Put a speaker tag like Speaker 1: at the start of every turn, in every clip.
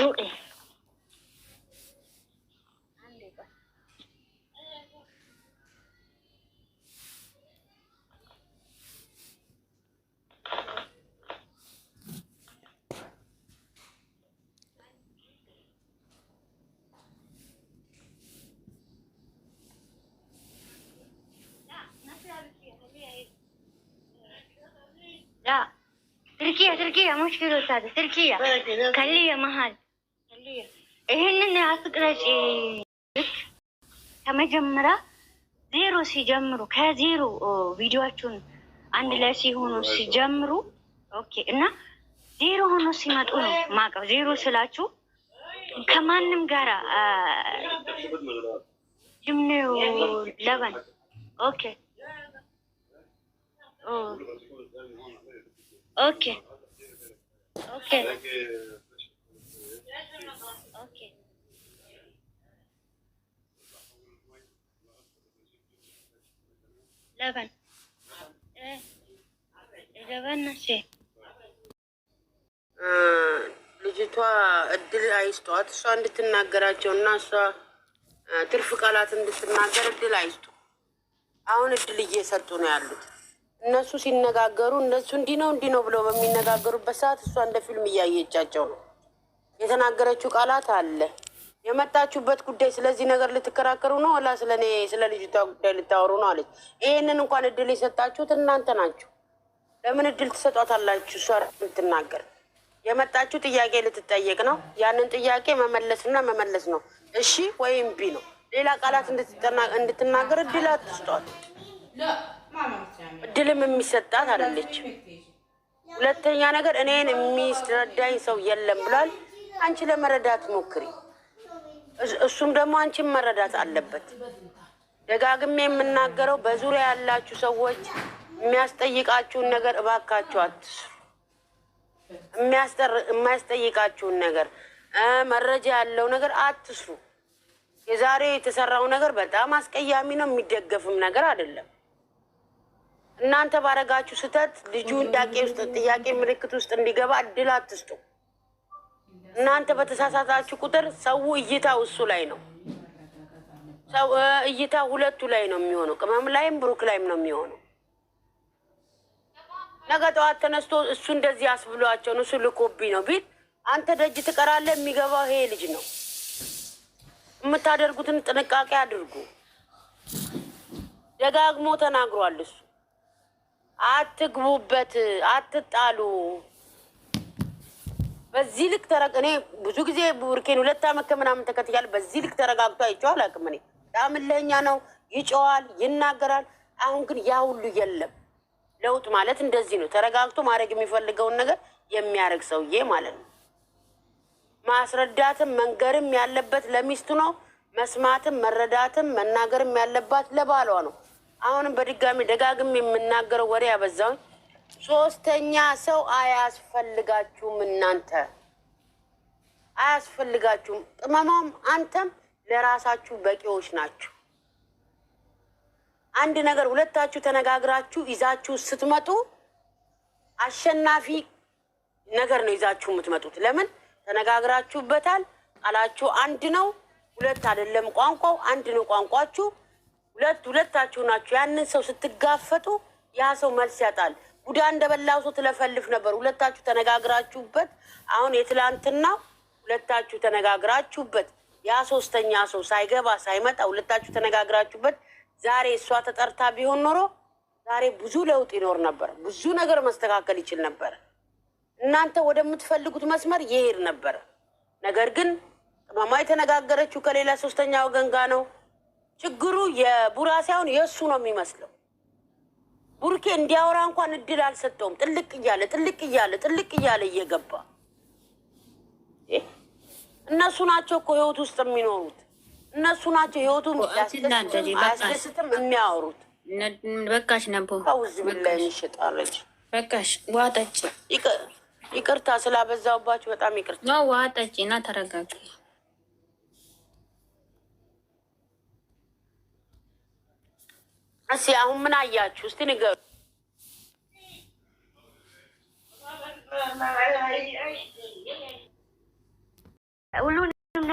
Speaker 1: ዱቄ لا تركيا مشكلة هذا تركيا خليه محل خليه ይሄንን አስቅረጪ ከመጀመሪያ ዜሮ ሲጀምሩ ከዜሮ ቪዲዮአችሁን አንድ ላይ ሲሆኑ ሲጀምሩ ኦኬ እና ዜሮ ሆኖ ሲመጡ ነው ማቀው ዜሮ ስላችሁ ከማንም ጋራ ጅምኔው ለበን ኦኬ ኦኬ ኦኬ ኦኬ ለበን ለበን ነሽ
Speaker 2: ልጅቷ እድል አይስጧት እሷ እንድትናገራቸው እና እሷ ትርፍ ቃላት እንድትናገር እድል አይስጡ። አሁን እድል እየሰጡ ነው ያሉት። እነሱ ሲነጋገሩ እነሱ እንዲህ ነው ብለው በሚነጋገሩበት ሰዓት እሷ እንደ ፊልም እያየቻቸው ነው። የተናገረችው ቃላት አለ። የመጣችሁበት ጉዳይ ስለዚህ ነገር ልትከራከሩ ነው ወላ ስለኔ ስለ ልጅቷ ጉዳይ ልታወሩ ነው አለች። ይሄንን እንኳን እድል የሰጣችሁት እናንተ ናችሁ። ለምን እድል ትሰጧታላችሁ? እሷ ልትናገር የመጣችሁ ጥያቄ ልትጠየቅ ነው። ያንን ጥያቄ መመለስና መመለስ ነው። እሺ ወይም ቢ ነው። ሌላ ቃላት እንድትናገር እድል አትስጧት። እድልም የሚሰጣት አይደለች። ሁለተኛ ነገር እኔን የሚረዳኝ ሰው የለም ብሏል። አንቺ ለመረዳት ሞክሪ። እሱም ደግሞ አንቺን መረዳት አለበት። ደጋግሜ የምናገረው በዙሪያ ያላችሁ ሰዎች የሚያስጠይቃችሁን ነገር እባካችሁ አትስሩ። የሚያስጠይቃችሁን ነገር መረጃ ያለው ነገር አትስሩ። የዛሬ የተሰራው ነገር በጣም አስቀያሚ ነው። የሚደገፍም ነገር አይደለም። እናንተ ባረጋችሁ ስተት ልጁን ጥያቄ ምልክት ውስጥ እንዲገባ እድል አትስጡ። እናንተ በተሳሳታችሁ ቁጥር ሰው እይታው እሱ ላይ ነው። ሰው እይታ ሁለቱ ላይ ነው የሚሆነው። ቅመም ላይም ብሩክ ላይም ነው የሚሆነው። ነገ ጠዋት ተነስቶ እሱ እንደዚህ አስብሏቸው ነው እሱ ልኮብኝ ነው ቢል አንተ ደጅ ትቀራለህ። የሚገባው ይሄ ልጅ ነው። የምታደርጉትን ጥንቃቄ አድርጉ። ደጋግሞ ተናግሯል እሱ። አትግቡበት፣ አትጣሉ። በዚህ ልክ እኔ ብዙ ጊዜ ቡርኬን 2 ዓመት ከምናምን ተከትያለሁ። በዚህ ልክ ተረጋግቶ አይቼው አላውቅም። እኔ በጣም እልኸኛ ነው፣ ይጮዋል፣ ይናገራል። አሁን ግን ያ ሁሉ የለም። ለውጥ ማለት እንደዚህ ነው። ተረጋግቶ ማድረግ የሚፈልገውን ነገር የሚያደርግ ሰውዬ ማለት ነው። ማስረዳትም መንገርም ያለበት ለሚስቱ ነው። መስማትም መረዳትም መናገርም ያለባት ለባሏ ነው። አሁንም በድጋሚ ደጋግም የምናገረው ወሬ ያበዛው ሶስተኛ ሰው አያስፈልጋችሁም። እናንተ አያስፈልጋችሁም። ቅመማም አንተም ለራሳችሁ በቂዎች ናችሁ። አንድ ነገር ሁለታችሁ ተነጋግራችሁ ይዛችሁ ስትመጡ አሸናፊ ነገር ነው ይዛችሁ የምትመጡት። ለምን ተነጋግራችሁበታል። ቃላችሁ አንድ ነው። ሁለት አይደለም ቋንቋው አንድ ነው ቋንቋችሁ። ሁለታችሁ ናችሁ። ያንን ሰው ስትጋፈጡ ያ ሰው መልስ ያጣል። ቡዳ እንደበላው ሰው ትለፈልፍ ነበር። ሁለታችሁ ተነጋግራችሁበት አሁን የትላንትና ሁለታችሁ ተነጋግራችሁበት ያ ሶስተኛ ሰው ሳይገባ ሳይመጣ ሁለታችሁ ተነጋግራችሁበት ዛሬ እሷ ተጠርታ ቢሆን ኖሮ ዛሬ ብዙ ለውጥ ይኖር ነበር። ብዙ ነገር መስተካከል ይችል ነበር። እናንተ ወደምትፈልጉት መስመር ይሄድ ነበር። ነገር ግን ቅመማ የተነጋገረችው ከሌላ ሶስተኛ ወገን ጋር ነው። ችግሩ የቡራ ሳይሆን የእሱ ነው የሚመስለው። ቡርኬ እንዲያወራ እንኳን እድል አልሰጠውም። ጥልቅ እያለ እየገባ እነሱ ናቸው እኮ ህይወት ውስጥ የሚኖሩት። እነሱ ናቸው ህይወቱን አያስደስትም የሚያወሩት።
Speaker 3: በቃሽ ነቦ
Speaker 2: ከውዝ ብላ የሚሸጣለች
Speaker 3: በቃሽ። ዋጠጭ
Speaker 2: ይቅርታ ስላበዛውባችሁ በጣም ይቅርታ።
Speaker 3: ዋጠጭ እና ተረጋጊ።
Speaker 2: እስኪ አሁን ምን አያችሁ? እስቲ ንገሩ።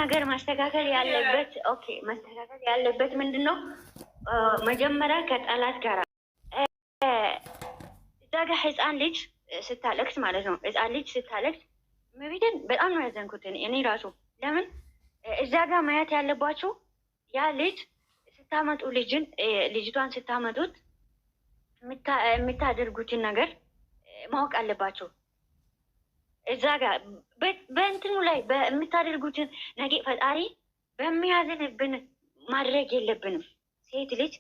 Speaker 1: ነገር ማስተካከል ያለበት ማስተካከል ያለበት ምንድነው? መጀመሪያ ከጠላት ጋር እዛ ጋር ህፃን ልጅ ስታለቅስ ማለት ነው። ህፃን ልጅ ስታለቅስ መቤትን በጣም ነው ያዘንኩት እኔ ራሱ። ለምን እዛ ጋር ማየት ያለባችሁ ያ ልጅ ስታመጡ ልጅቷን ስታመጡት የምታደርጉትን ነገር ማወቅ አለባቸው። እዛ ጋር በእንትኑ ላይ በምታደርጉትን ነገ ፈጣሪ በሚያዝንብን ማድረግ የለብንም። ሴት ልጅ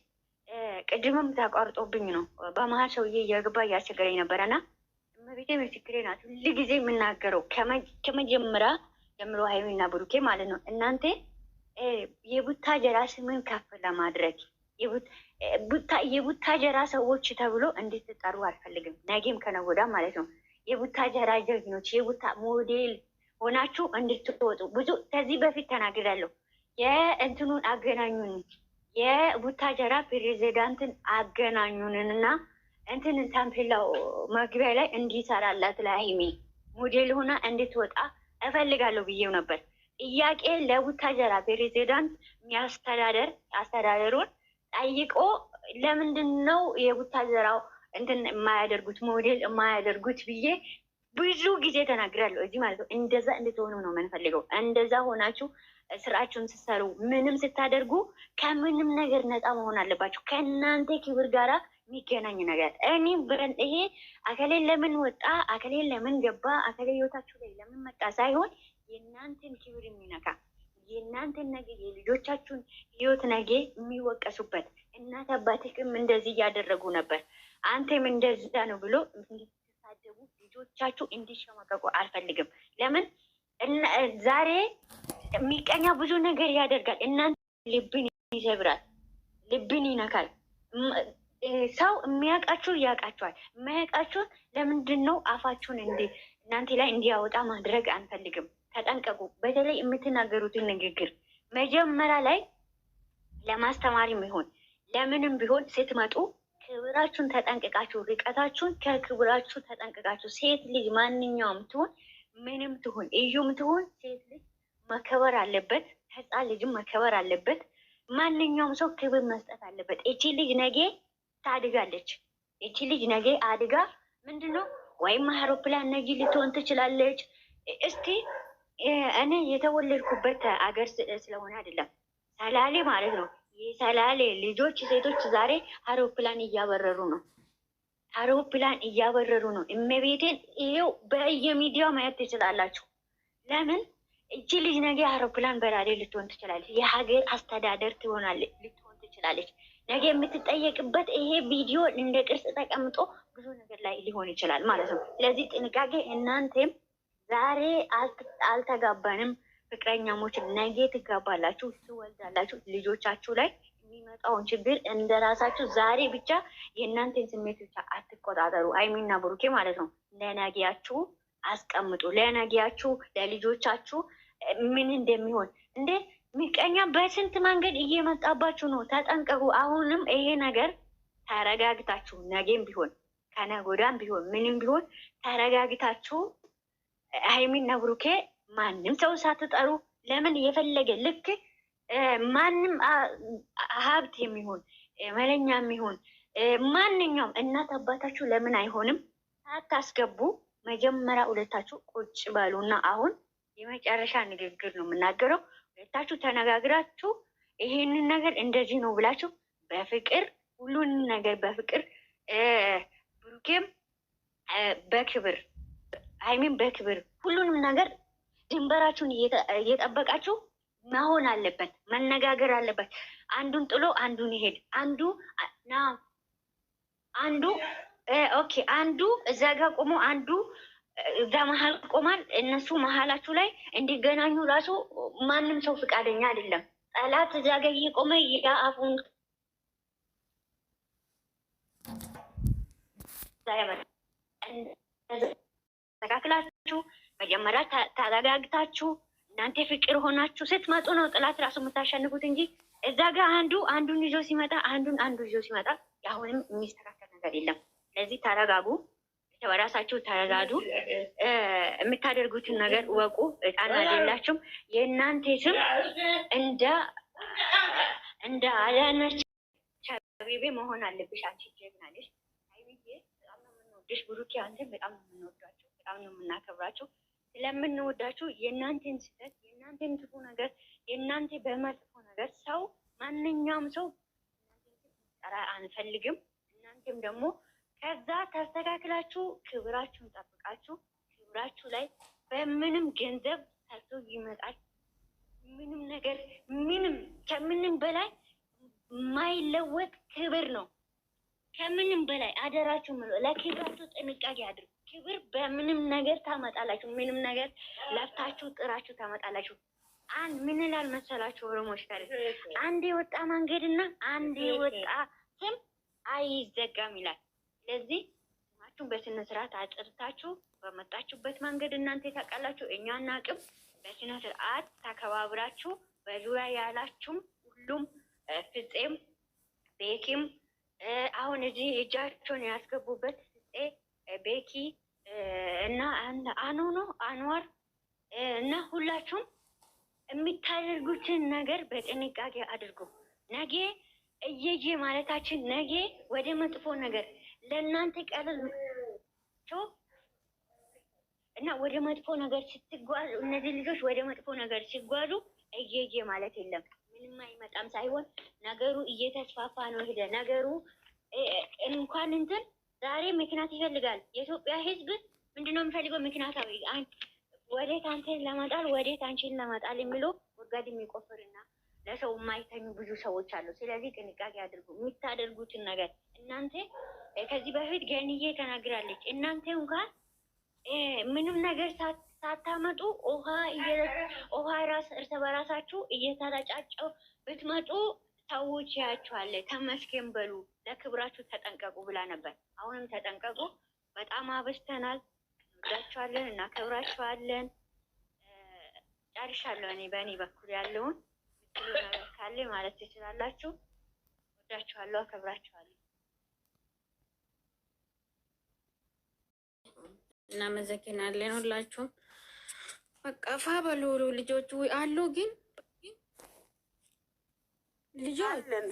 Speaker 1: ቅድምም ተቋርጦብኝ ነው በመሀል ሰውዬ እየገባ እያስቸገረኝ ነበረና እመቤቴ ምስክሬ ናት። ሁሉ ጊዜ የምናገረው ከመጀመሪያ ጀምሮ ሀይሚና ብሩኬ ማለት ነው። እናንተ የቡታጀራ ስምን ከፍ ለማድረግ የቡታጀራ ሰዎች ተብሎ እንድትጠሩ አልፈልግም። ነገም ከነጎዳ ማለት ነው። የቡታጀራ ጀግኖች የቡታ ሞዴል ሆናችሁ እንድትወጡ ብዙ ከዚህ በፊት ተናግራለሁ። የእንትኑን አገናኙን የቡታጀራ ፕሬዚዳንትን አገናኙንና እንትንን ታምፔላው መግቢያ ላይ እንዲሰራላት ለሀይሚ ሞዴል ሆና እንድትወጣ እፈልጋለሁ ብዬው ነበር። ጥያቄ ለቡታጀራ ፕሬዚዳንት አስተዳደሩን ጠይቆ ለምንድን ነው የቡታጀራው እንትን የማያደርጉት ሞዴል የማያደርጉት ብዬ ብዙ ጊዜ ተናግራለሁ። እዚህ ማለት ነው። እንደዛ እንድትሆኑ ነው የምንፈልገው። እንደዛ ሆናችሁ ስራችሁን ስትሰሩ ምንም ስታደርጉ ከምንም ነገር ነፃ መሆን አለባችሁ። ከእናንተ ክብር ጋራ የሚገናኝ ነገር ይሄ አከሌን ለምን ወጣ፣ አከሌን ለምን ገባ፣ አከሌ ህይወታችሁ ላይ ለምን መጣ ሳይሆን የእናንተን ክብር የሚነካ የእናንተን ነገ የልጆቻችሁን ህይወት ነገ የሚወቀሱበት እናት አባትህም እንደዚህ እያደረጉ ነበር አንተም እንደዛ ነው ብሎ እንድትሳደቡ ልጆቻችሁ እንዲሸማቀቁ አልፈልግም። ለምን ዛሬ የሚቀኛ ብዙ ነገር ያደርጋል። እናንተ ልብን ይሰብራል፣ ልብን ይነካል። ሰው የሚያውቃችሁ ያውቃችኋል፣ የማያውቃችሁን ለምንድን ነው አፋችሁን እናንተ ላይ እንዲያወጣ ማድረግ አንፈልግም። ተጠንቀቁ። በተለይ የምትናገሩትን ንግግር መጀመሪያ ላይ ለማስተማሪም ይሆን ለምንም ቢሆን ስትመጡ ክብራችሁን ተጠንቅቃችሁ ርቀታችሁን ከክብራችሁ ተጠንቅቃችሁ ሴት ልጅ ማንኛውም ትሆን ምንም ትሆን እዩም ትሆን ሴት ልጅ መከበር አለበት። ህፃን ልጅም መከበር አለበት። ማንኛውም ሰው ክብር መስጠት አለበት። እቺ ልጅ ነገ ታድጋለች። እቺ ልጅ ነገ አድጋ ምንድነው ወይም አውሮፕላን ነጂ ልትሆን ትችላለች። እስቲ እኔ የተወለድኩበት አገር ስለሆነ አይደለም ሰላሌ ማለት ነው። የሰላሌ ልጆች ሴቶች ዛሬ አውሮፕላን እያበረሩ ነው። አውሮፕላን እያበረሩ ነው። እመቤቴን ይሄው በየሚዲያው ማየት ትችላላችሁ። ለምን እቺ ልጅ ነገ አውሮፕላን በራሪ ልትሆን ትችላለች። የሀገር አስተዳደር ልትሆን ትችላለች። ነገ የምትጠየቅበት ይሄ ቪዲዮ እንደ ቅርጽ ተቀምጦ ብዙ ነገር ላይ ሊሆን ይችላል ማለት ነው። ስለዚህ ጥንቃቄ። እናንተም ዛሬ አልተጋባንም ፍቅረኛሞች ነገ ትጋባላችሁ፣ ትወልዳላችሁ። ልጆቻችሁ ላይ የሚመጣውን ችግር እንደራሳችሁ ዛሬ ብቻ የእናንተን ስሜት ብቻ አትቆጣጠሩ። ሀይሚና ብሩኬ ማለት ነው። ለነገያችሁ አስቀምጡ። ለነገያችሁ ለልጆቻችሁ ምን እንደሚሆን እንዴ ምቀኛ በስንት መንገድ እየመጣባችሁ ነው። ተጠንቀቁ። አሁንም ይሄ ነገር ተረጋግታችሁ ነገም ቢሆን ከነጎዳም ቢሆን ምንም ቢሆን ተረጋግታችሁ ሀይሚና ብሩኬ ማንም ሰው ሳትጠሩ ለምን የፈለገ ልክ ማንም ሀብት የሚሆን መለኛ የሚሆን ማንኛውም እናት አባታችሁ ለምን አይሆንም ሳታስገቡ መጀመሪያ ሁለታችሁ ቁጭ በሉና አሁን የመጨረሻ ንግግር ነው የምናገረው። ሁለታችሁ ተነጋግራችሁ ይሄንን ነገር እንደዚህ ነው ብላችሁ በፍቅር ሁሉንም ነገር በፍቅር ብሩኬም በክብር ሀይሚም በክብር ሁሉንም ነገር ድንበራችሁን እየጠበቃችሁ መሆን አለበት። መነጋገር አለበት። አንዱን ጥሎ አንዱን ይሄድ አንዱ እዛ ጋር ቆሞ አንዱ እዛ መሀል ቆማል። እነሱ መሀላችሁ ላይ እንዲገናኙ ራሱ ማንም ሰው ፍቃደኛ አይደለም። ጠላት እዛ ጋር እየቆመ የአፉን ተካክላችሁ መጀመሪያ ተረጋግታችሁ እናንተ ፍቅር ሆናችሁ ስትመጡ ነው ጥላት ራሱ የምታሸንፉት እንጂ እዛ ጋር አንዱን ይዞ ሲመጣ አንዱ ይዞ ሲመጣ አሁንም የሚስተካከል ነገር የለም። ስለዚህ ተረጋጉ። በራሳችሁ ተረዳዱ። የምታደርጉትን ነገር እወቁ። እጣን አይደላችሁም። የእናንተ ስም እንደ አዳነች አቤቤ መሆን አለብሽ። አንቺ ጀግና ነሽ ሀይሚዬ። በጣም ነው የምንወድሽ። ብሩኬ አንተን በጣም ነው የምንወዳቸው፣ በጣም ነው የምናከብራቸው። ስለምንወዳችሁ የእናንተን ስህተት፣ የእናንተን ክፉ ነገር፣ የእናንተ በመጥፎ ነገር ሰው ማንኛውም ሰው ጠራ አንፈልግም። እናንተም ደግሞ ከዛ ተስተካክላችሁ ክብራችሁን ጠብቃችሁ ክብራችሁ ላይ በምንም ገንዘብ ሰርቶ ይመጣል። ምንም ነገር ከምንም በላይ ማይለወጥ ክብር ነው። ከምንም በላይ አደራችሁ ለክብራችሁ ጥንቃቄ አድርጉ። ክብር በምንም ነገር ታመጣላችሁ። ምንም ነገር ለፍታችሁ ጥራችሁ ታመጣላችሁ። ምን ይላል መሰላችሁ ኦሮሞች ታሪክ፣ አንድ የወጣ መንገድና አንድ የወጣ ስም አይዘጋም ይላል። ስለዚህ ስማችሁን በስነ ስርዓት አጥርታችሁ በመጣችሁበት መንገድ እናንተ ታውቃላችሁ፣ እኛ አናውቅም። በስነ ስርዓት ተከባብራችሁ በዙሪያ ያላችሁም ሁሉም ፍፄም ቤኪም አሁን እዚህ እጃቸውን ያስገቡበት ፍፄ ቤኪ እና አንዋር እና ሁላችሁም የሚታደርጉትን ነገር በጥንቃቄ አድርጉ። ነገ እየዬ ማለታችን ነገ ወደ መጥፎ ነገር ለእናንተ ቀለል እና ወደ መጥፎ ነገር ስትጓዙ እነዚህ ልጆች ወደ መጥፎ ነገር ሲጓዙ እየዬ ማለት የለም። ምንም አይመጣም ሳይሆን ነገሩ እየተስፋፋ ነው ሄደ። ነገሩ እንኳን እንትን ዛሬ ምክንያት ይፈልጋል። የኢትዮጵያ ሕዝብ ምንድነው የሚፈልገው? ምክንያታዊ ወዴት አንተን ለመጣል ወዴት አንቺን ለመጣል የሚለው ወጋድ የሚቆፍርና ለሰው የማይተኙ ብዙ ሰዎች አሉ። ስለዚህ ጥንቃቄ አድርጉ የምታደርጉትን ነገር። እናንተ ከዚህ በፊት ገንዬ ተናግራለች። እናንተ እንኳን ምንም ነገር ሳታመጡ ውሃ እርስ በራሳችሁ እየተረጫጨው ብትመጡ ሰዎች ያያችኋል። ተመስገን በሉ፣ ለክብራችሁ ተጠንቀቁ ብላ ነበር። አሁንም ተጠንቀቁ። በጣም አበዝተናል። እንወዳችኋለን፣ እናከብራችኋለን። ጨርሻለሁ። እኔ በእኔ በኩል ያለውን ነገር ካለ ማለት ትችላላችሁ። ወዳችኋለሁ፣ አከብራችኋለሁ።
Speaker 3: እናመሰግናለን ሁላችሁም። በቃ ፋ በሉ ልጆቹ አሉ። ግን ልጆች አለን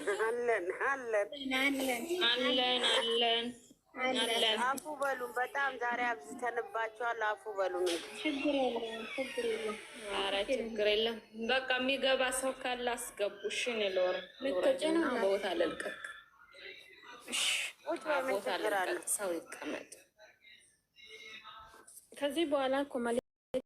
Speaker 2: አፉ በሉ። በጣም ዛሬ አብዝተንባቸዋል። አፉ በሉ።
Speaker 3: ችግር የለም።
Speaker 4: ኧረ ችግር የለም። በቃ የሚገባ ሰው ካለ አስገቡ። እሺ ነው ለወረና ቦታ ለልቀቅ። ቦታ ለልቀቅ። ሰው ይቀመጥ።
Speaker 3: ከዚህ በኋላ እኮ